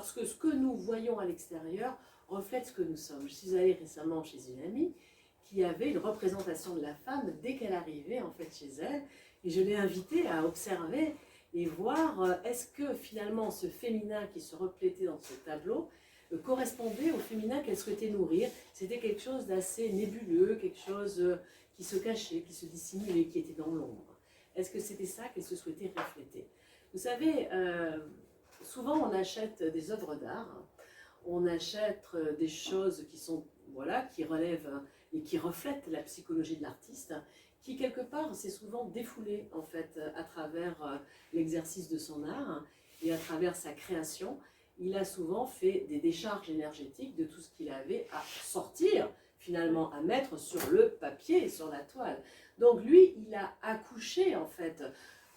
parce que ce que nous voyons à l'extérieur reflète ce que nous sommes. Je suis allée récemment chez une amie qui avait une représentation de la femme dès qu'elle arrivait en fait chez elle, et je l'ai invitée à observer et voir est-ce que finalement ce féminin qui se reflétait dans ce tableau correspondait au féminin qu'elle souhaitait nourrir. C'était quelque chose d'assez nébuleux, quelque chose qui se cachait, qui se dissimulait, qui était dans l'ombre. Est-ce que c'était ça qu'elle se souhaitait refléter? Vous savez, souvent on achète des œuvres d'art, on achète des choses qui sont, voilà, qui relèvent et qui reflètent la psychologie de l'artiste, qui quelque part s'est souvent défoulé en fait à travers l'exercice de son art et à travers sa création. Il a souvent fait des décharges énergétiques de tout ce qu'il avait à sortir, finalement à mettre sur le papier, sur la toile. Donc lui, il a accouché en fait,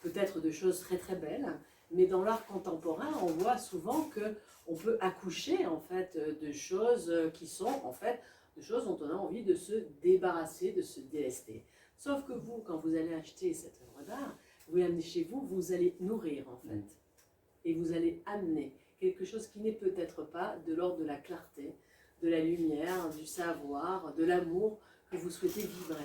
peut-être de choses très très belles, mais dans l'art contemporain, on voit souvent qu'on peut accoucher en fait de choses qui sont en fait de choses dont on a envie de se débarrasser, de se délester. Sauf que vous, quand vous allez acheter cette œuvre d'art, vous l'amenez chez vous, vous allez nourrir en fait, et vous allez amener quelque chose qui n'est peut-être pas de l'ordre de la clarté, de la lumière, du savoir, de l'amour que vous souhaitez vibrer.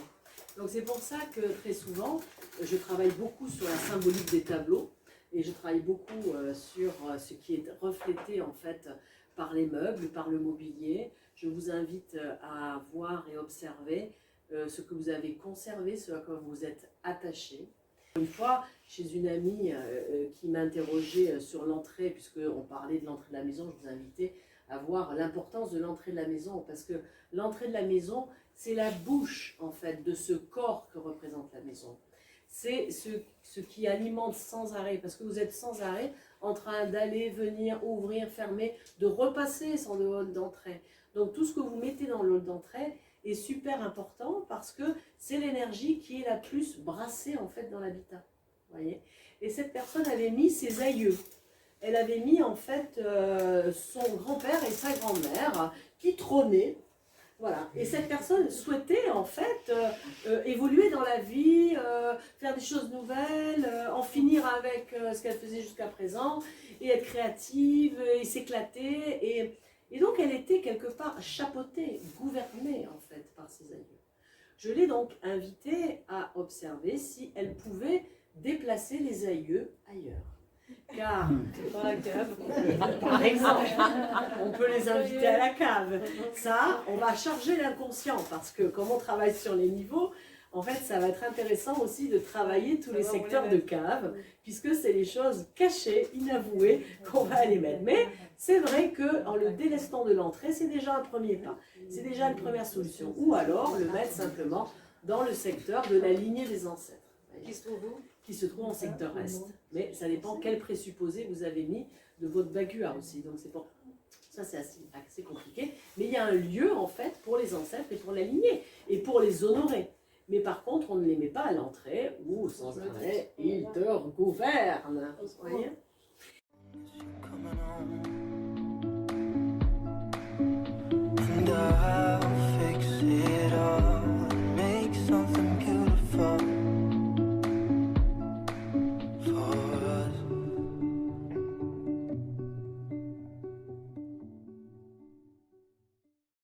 Donc c'est pour ça que très souvent, je travaille beaucoup sur la symbolique des tableaux, et je travaille beaucoup sur ce qui est reflété en fait par les meubles, par le mobilier. Je vous invite à voir et observer ce que vous avez conservé, ce à quoi vous êtes attaché. Une fois, chez une amie qui m'interrogeait sur l'entrée, puisqu'on parlait de l'entrée de la maison, je vous invitais à voir l'importance de l'entrée de la maison, parce que l'entrée de la maison, c'est la bouche en fait de ce corps que représente la maison. C'est ce qui alimente sans arrêt, parce que vous êtes sans arrêt en train d'aller, venir, ouvrir, fermer, de repasser sur le hall d'entrée. Donc tout ce que vous mettez dans le hall d'entrée est super important parce que c'est l'énergie qui est la plus brassée en fait dans l'habitat. Voyez. Et cette personne avait mis ses aïeux. Elle avait mis en fait son grand-père et sa grand-mère qui trônaient. Voilà. Et cette personne souhaitait en fait évoluer dans la vie, faire des choses nouvelles, en finir avec ce qu'elle faisait jusqu'à présent, et être créative, et s'éclater. Et donc elle était quelque part chapeautée, gouvernée en fait par ses aïeux. Je l'ai donc invitée à observer si elle pouvait déplacer les aïeux ailleurs. Car dans la cave, par exemple, on peut les inviter à la cave. Ça, on va charger l'inconscient parce que comme on travaille sur les niveaux, en fait, ça va être intéressant aussi de travailler tous les secteurs de cave, puisque c'est les choses cachées, inavouées, qu'on va aller mettre. Mais c'est vrai qu'en le délestant de l'entrée, c'est déjà un premier pas. C'est déjà une première solution. Ou alors le mettre simplement dans le secteur de la lignée des ancêtres. Qui se trouve en secteur Est. Mais ça dépend quel présupposé vous avez mis de votre bagua aussi. Donc c'est pour ça, c'est assez compliqué. Mais il y a un lieu en fait pour les ancêtres et pour la lignée et pour les honorer. Mais par contre, on ne les met pas à l'entrée où sans arrêt ils te gouvernent. Vous voyez ?